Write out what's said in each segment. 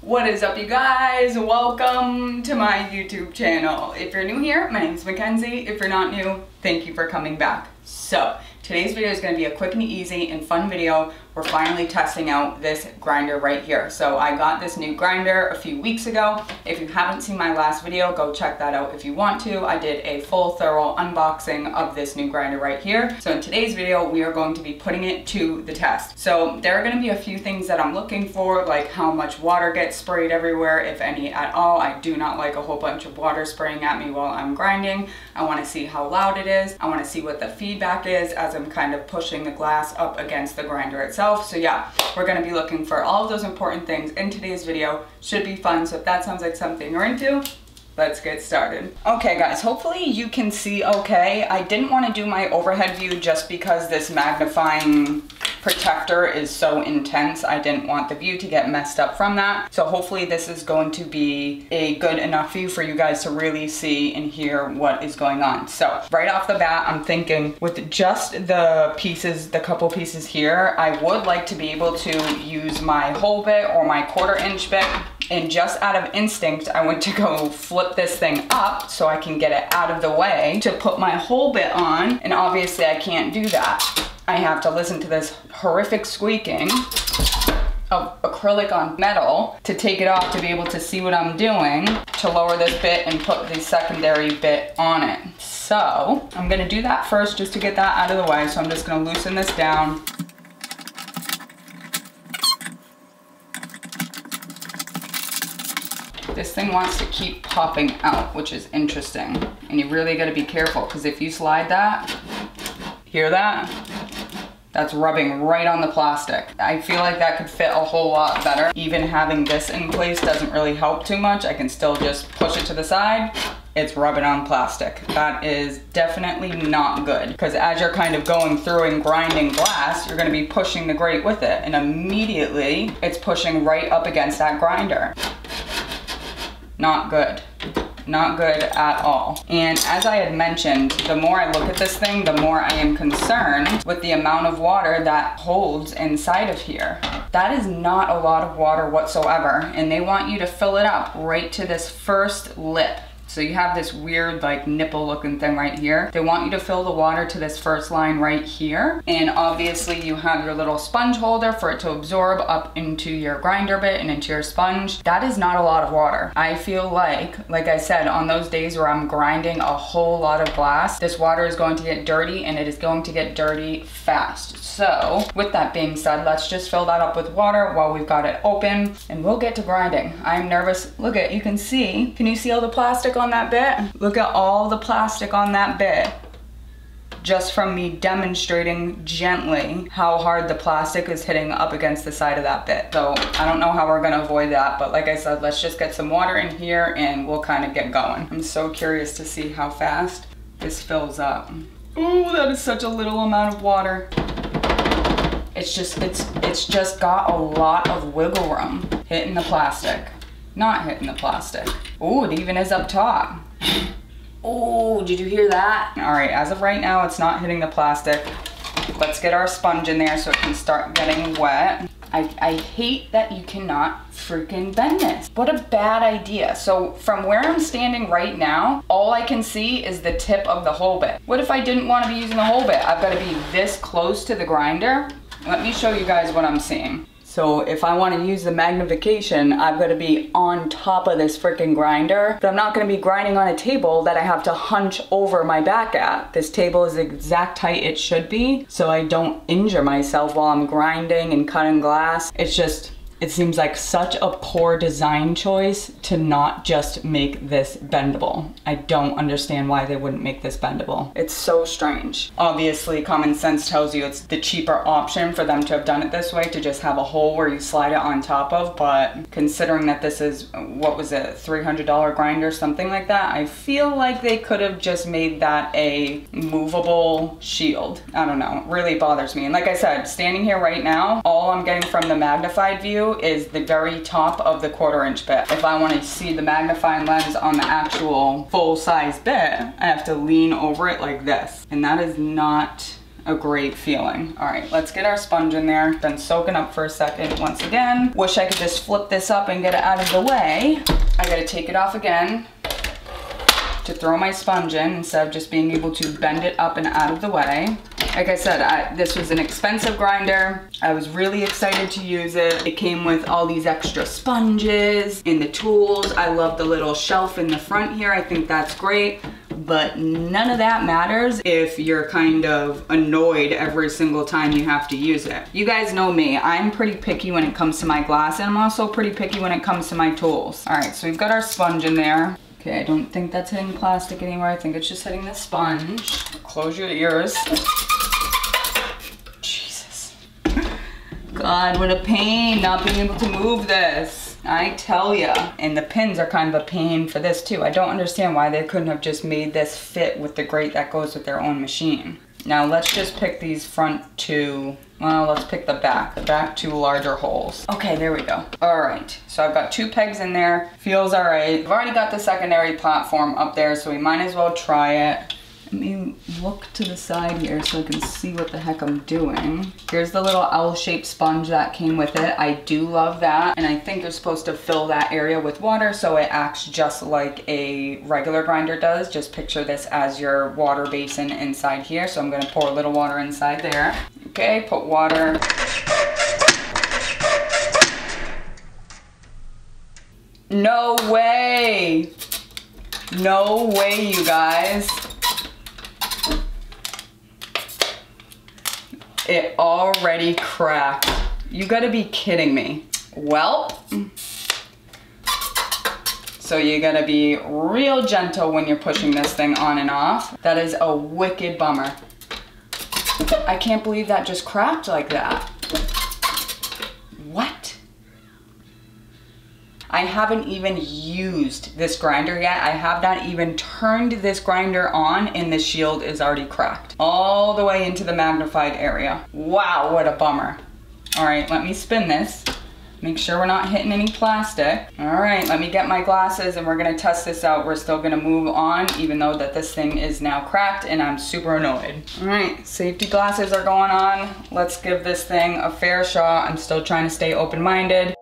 What is up, you guys? Welcome to my YouTube channel. If you're new here, my name is Mackenzie. If you're not new, thank you for coming back. So today's video is going to be a quick and easy and fun video. We're finally testing out this grinder right here. So I got this new grinder a few weeks ago. If you haven't seen my last video, go check that out if you want to. I did a full thorough unboxing of this new grinder right here. So in today's video, we are going to be putting it to the test. So there are going to be a few things that I'm looking for, like how much water gets sprayed everywhere, if any at all. I do not like a whole bunch of water spraying at me while I'm grinding. I want to see how loud it is. I want to see what the feedback is as I'm kind of pushing the glass up against the grinder itself. So yeah, we're going to be looking for all of those important things in today's video. Should be fun. So if that sounds like something you're into, let's get started. Okay guys, hopefully you can see okay. I didn't want to do my overhead view just because this magnifying protector is so intense. I didn't want the view to get messed up from that. So hopefully this is going to be a good enough view for you guys to really see and hear what is going on. So right off the bat, I'm thinking with just the pieces, the couple pieces here, I would like to be able to use my whole bit or my 1/4 inch bit. And just out of instinct, I went to go flip this thing up so I can get it out of the way to put my whole bit on. And obviously I can't do that. I have to listen to this horrific squeaking of acrylic on metal to take it off to be able to see what I'm doing, to lower this bit and put the secondary bit on it. So I'm gonna do that first just to get that out of the way. So I'm just gonna loosen this down. This thing wants to keep popping out, which is interesting. And you really gotta be careful, because if you slide that, hear that? That's rubbing right on the plastic. I feel like that could fit a whole lot better. Even having this in place doesn't really help too much. I can still just push it to the side. It's rubbing on plastic. That is definitely not good, because as you're kind of going through and grinding glass, you're gonna be pushing the grate with it, and immediately it's pushing right up against that grinder. Not good. Not good at all. And as I had mentioned, the more I look at this thing, the more I am concerned with the amount of water that holds inside of here. That is not a lot of water whatsoever, and they want you to fill it up right to this first lip. So you have this weird like nipple looking thing right here. They want you to fill the water to this first line right here. And obviously you have your little sponge holder for it to absorb up into your grinder bit and into your sponge. That is not a lot of water. I feel like I said, on those days where I'm grinding a whole lot of glass, this water is going to get dirty, and it is going to get dirty fast. So with that being said, let's just fill that up with water while we've got it open, and we'll get to grinding. I'm nervous. Look at, you can see all the plastic on that bit? Look at all the plastic on that bit. Just from me demonstrating gently how hard the plastic is hitting up against the side of that bit. So I don't know how we're gonna avoid that, but like I said, let's just get some water in here and we'll kind of get going. I'm so curious to see how fast this fills up. Ooh, that is such a little amount of water. It's just got a lot of wiggle room. Hitting the plastic. Not hitting the plastic. Ooh, it even is up top. Oh, did you hear that? All right, as of right now, it's not hitting the plastic. Let's get our sponge in there so it can start getting wet. I hate that you cannot freaking bend this. What a bad idea. So from where I'm standing right now, all I can see is the tip of the whole bit. What if I didn't want to be using the whole bit? I've got to be this close to the grinder. Let me show you guys what I'm seeing. So if I want to use the magnification, I've got to be on top of this freaking grinder, but I'm not going to be grinding on a table that I have to hunch over my back at. This table is the exact height it should be, so I don't injure myself while I'm grinding and cutting glass. It seems like such a poor design choice to not just make this bendable. I don't understand why they wouldn't make this bendable. It's so strange. Obviously, common sense tells you it's the cheaper option for them to have done it this way, to just have a hole where you slide it on top of, but considering that this is, what was it, $300 grinder, something like that, I feel like they could have just made that a movable shield. I don't know, it really bothers me. And like I said, standing here right now, all I'm getting from the magnified view is the very top of the 1/4 inch bit. If I want to see the magnifying lens on the actual full size bit, I have to lean over it like this. And that is not a great feeling. All right, let's get our sponge in there. Been soaking up for a second once again. Wish I could just flip this up and get it out of the way. I gotta take it off again to throw my sponge in instead of just being able to bend it up and out of the way. Like I said, this was an expensive grinder. I was really excited to use it. It came with all these extra sponges and the tools. I love the little shelf in the front here. I think that's great. But none of that matters if you're kind of annoyed every single time you have to use it. You guys know me, I'm pretty picky when it comes to my glass, and I'm also pretty picky when it comes to my tools. All right, so we've got our sponge in there. Okay, I don't think that's hitting plastic anymore. I think it's just hitting the sponge. Close your ears. Jesus. God, what a pain not being able to move this. I tell ya. And the pins are kind of a pain for this too. I don't understand why they couldn't have just made this fit with the grate that goes with their own machine. Now let's just pick these front two. Well, let's pick the back two larger holes. Okay, there we go. All right, so I've got 2 pegs in there. Feels all right. I've already got the secondary platform up there, so we might as well try it. Let me look to the side here so I can see what the heck I'm doing. Here's the little L-shaped sponge that came with it. I do love that. And I think you're supposed to fill that area with water so it acts just like a regular grinder does. Just picture this as your water basin inside here. So I'm gonna pour a little water inside there. Okay, put water. No way! No way, you guys. It already cracked. You gotta be kidding me. Well, so you gotta be real gentle when you're pushing this thing on and off. That is a wicked bummer. I can't believe that just cracked like that. What? I haven't even used this grinder yet. I have not even turned this grinder on and the shield is already cracked. All the way into the magnified area. Wow, what a bummer. All right, let me spin this. Make sure we're not hitting any plastic. All right, let me get my glasses and we're gonna test this out. We're still gonna move on even though that this thing is now cracked and I'm super annoyed. All right, safety glasses are going on. Let's give this thing a fair shot. I'm still trying to stay open-minded.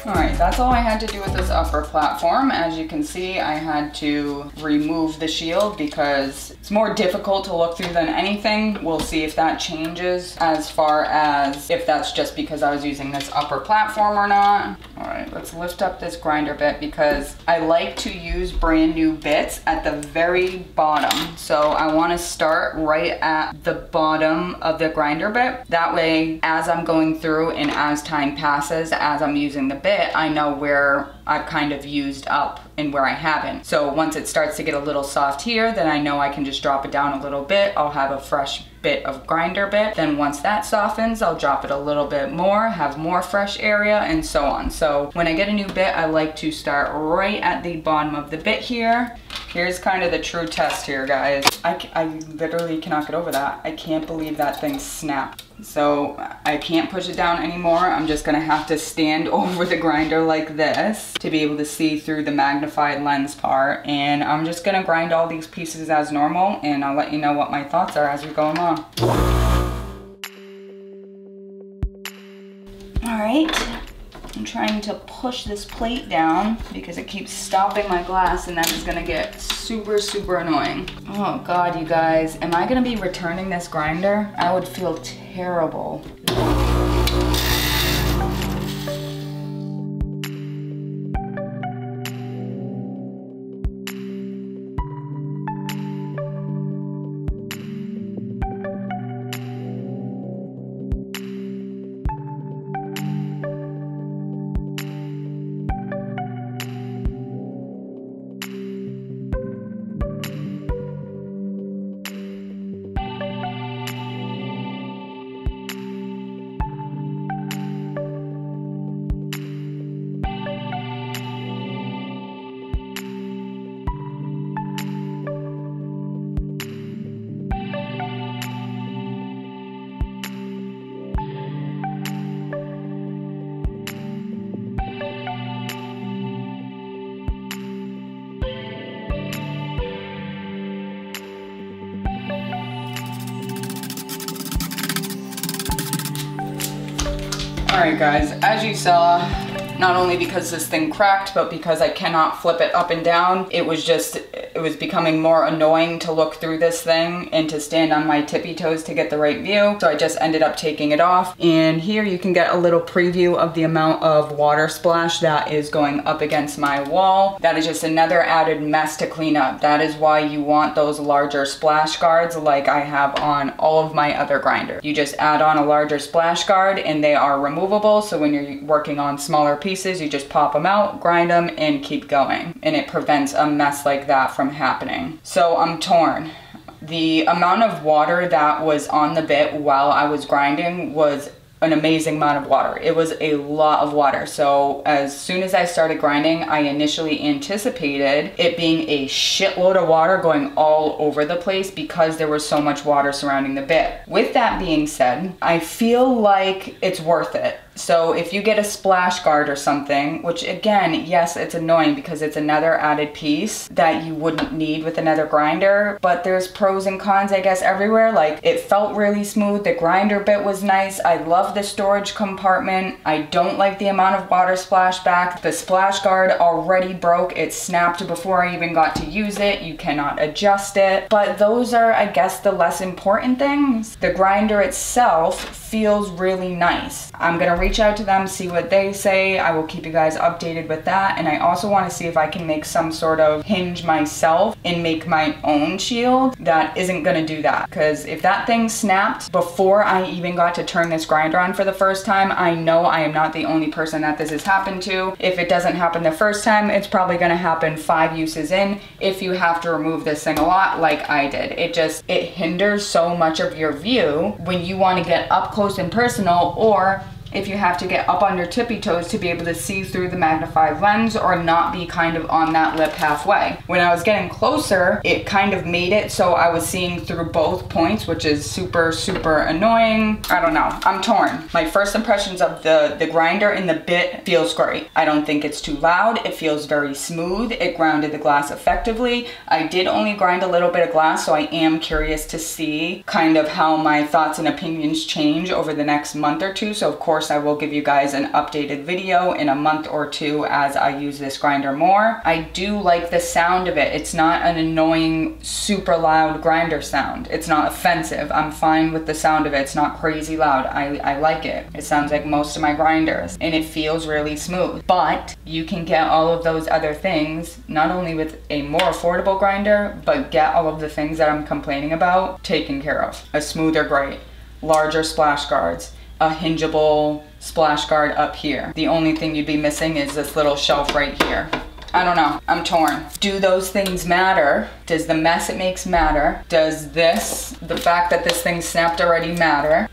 All right, that's all I had to do with this upper platform. As you can see, I had to remove the shield because it's more difficult to look through than anything. We'll see if that changes as far as if that's just because I was using this upper platform or not. All right, let's lift up this grinder bit because I like to use brand new bits at the very bottom. So I want to start right at the bottom of the grinder bit. That way, as I'm going through and as time passes, as I'm using the bit, I know where I've kind of used up and where I haven't. So once it starts to get a little soft here, then I know I can just drop it down a little bit. I'll have a fresh bit of grinder bit. Then once that softens, I'll drop it a little bit more, have more fresh area, and so on. So when I get a new bit, I like to start right at the bottom of the bit here. Here's kind of the true test here, guys. I literally cannot get over that. I can't believe that thing snapped. So I can't push it down anymore. I'm just gonna have to stand over the grinder like this to be able to see through the magnified lens part. And I'm just gonna grind all these pieces as normal and I'll let you know what my thoughts are as we go along. All right. I'm trying to push this plate down because it keeps stopping my glass and that is gonna get super, super annoying. Oh God, you guys, am I gonna be returning this grinder? I would feel terrible. Alright guys, as you saw, not only because this thing cracked, but because I cannot flip it up and down, it was becoming more annoying to look through this thing and to stand on my tippy toes to get the right view. So I just ended up taking it off. And here you can get a little preview of the amount of water splash that is going up against my wall. That is just another added mess to clean up. That is why you want those larger splash guards like I have on all of my other grinders. You just add on a larger splash guard and they are removable. So when you're working on smaller pieces, you just pop them out, grind them, and keep going. And it prevents a mess like that from happening. So I'm torn. The amount of water that was on the bit while I was grinding was an amazing amount of water. It was a lot of water. So as soon as I started grinding, I initially anticipated it being a shitload of water going all over the place because there was so much water surrounding the bit. With that being said, I feel like it's worth it. So if you get a splash guard or something, which again, yes, it's annoying because it's another added piece that you wouldn't need with another grinder, but there's pros and cons, I guess, everywhere. Like, it felt really smooth. The grinder bit was nice. I love the storage compartment. I don't like the amount of water splash back. The splash guard already broke. It snapped before I even got to use it. You cannot adjust it. But those are, I guess, the less important things. The grinder itself feels really nice. I'm gonna reach out to them, see what they say. I will keep you guys updated with that. And I also want to see if I can make some sort of hinge myself and make my own shield that isn't gonna do that. Because if that thing snapped before I even got to turn this grinder on for the first time, I know I am not the only person that this has happened to. If it doesn't happen the first time, it's probably gonna happen 5 uses in if you have to remove this thing a lot like I did. It hinders so much of your view when you want to get up close and personal, or if you have to get up on your tippy toes to be able to see through the magnified lens or not be kind of on that lip halfway. When I was getting closer, it kind of made it so I was seeing through both points, which is super, super annoying. I don't know, I'm torn. My first impressions of the grinder and the bit feels great. I don't think it's too loud. It feels very smooth. It grounded the glass effectively. I did only grind a little bit of glass, so I am curious to see kind of how my thoughts and opinions change over the next month or two. So of course, I will give you guys an updated video in a month or two as I use this grinder more. I do like the sound of it. It's not an annoying, super loud grinder sound. It's not offensive. I'm fine with the sound of it. It's not crazy loud. I like it. It sounds like most of my grinders, and it feels really smooth. But you can get all of those other things, not only with a more affordable grinder, but get all of the things that I'm complaining about taken care of. A smoother grate, larger splash guards, a hingeable splash guard up here. The only thing you'd be missing is this little shelf right here. I don't know, I'm torn. Do those things matter? Does the mess it makes matter? Does the fact that this thing snapped already matter?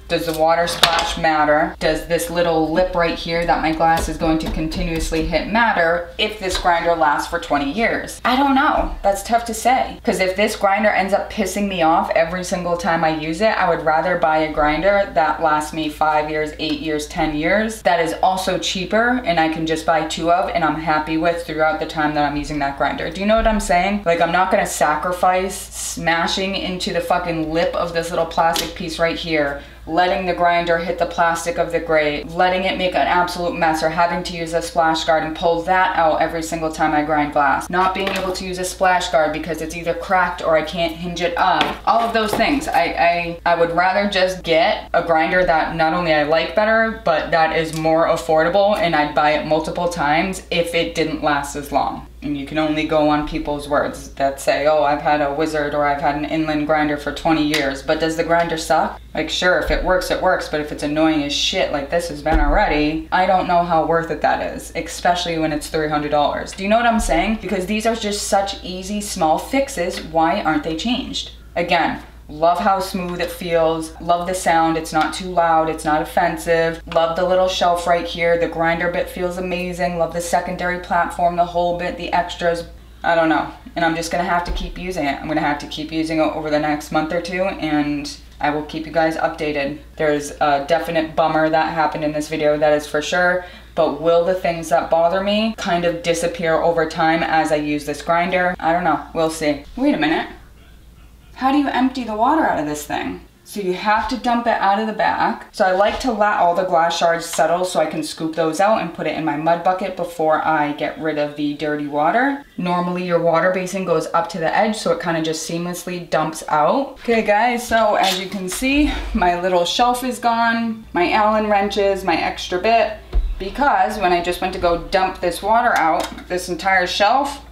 Does the water splash matter? Does this little lip right here that my glass is going to continuously hit matter if this grinder lasts for 20 years? I don't know. That's tough to say. Because if this grinder ends up pissing me off every single time I use it, I would rather buy a grinder that lasts me 5 years, 8 years, 10 years, that is also cheaper and I can just buy 2 of and I'm happy with throughout the time that I'm using that grinder. Do you know what I'm saying? Like, I'm not gonna sacrifice smashing into the fucking lip of this little plastic piece right here, letting the grinder hit the plastic of the grate, letting it make an absolute mess, or having to use a splash guard and pull that out every single time I grind glass. Not being able to use a splash guard because it's either cracked or I can't hinge it up. All of those things. I would rather just get a grinder that not only I like better, but that is more affordable, and I'd buy it multiple times if it didn't last as long. And you can only go on people's words that say, oh, I've had a Wizard or I've had an inland grinder for 20 years. But does the grinder suck? Like, sure, if it works, it works. But if it's annoying as shit like this has been already, I don't know how worth it that is, especially when it's $300. Do you know what I'm saying? Because these are just such easy, small fixes. Why aren't they changed? Again, love how smooth it feels. Love the sound. It's not too loud. It's not offensive. Love the little shelf right here. The grinder bit feels amazing. Love the secondary platform, the whole bit, the extras. I don't know. And I'm just going to have to keep using it. I'm going to have to keep using it over the next month or two, and I will keep you guys updated. There's a definite bummer that happened in this video, that is for sure. But will the things that bother me kind of disappear over time as I use this grinder? I don't know. We'll see. Wait a minute. How do you empty the water out of this thing? So you have to dump it out of the back. So I like to let all the glass shards settle so I can scoop those out and put it in my mud bucket before I get rid of the dirty water. Normally your water basin goes up to the edge so it kind of just seamlessly dumps out. Okay guys, so as you can see, my little shelf is gone, my Allen wrenches, my extra bit, because when I just went to go dump this water out, this entire shelf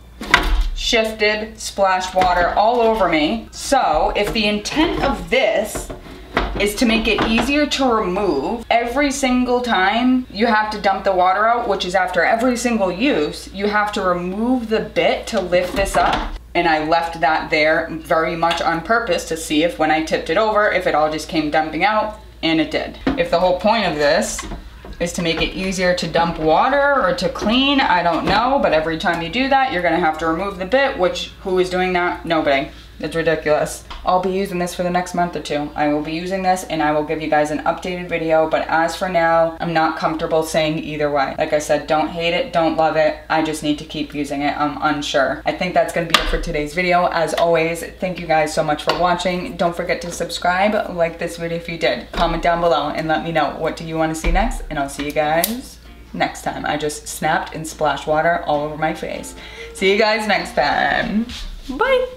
shifted, splashed water all over me. So if the intent of this is to make it easier to remove, every single time you have to dump the water out, which is after every single use, you have to remove the bit to lift this up. And I left that there very much on purpose to see if when I tipped it over, if it all just came dumping out, and it did. If the whole point of this is to make it easier to dump water or to clean, I don't know, but every time you do that, you're gonna have to remove the bit, which who is doing that? Nobody. It's ridiculous. I'll be using this for the next month or two. I will be using this and I will give you guys an updated video, but as for now, I'm not comfortable saying either way. Like I said, don't hate it, don't love it. I just need to keep using it. I'm unsure. I think that's gonna be it for today's video. As always, thank you guys so much for watching. Don't forget to subscribe, like this video if you did. Comment down below and let me know what do you wanna see next, and I'll see you guys next time. I just snapped and splashed water all over my face. See you guys next time. Bye.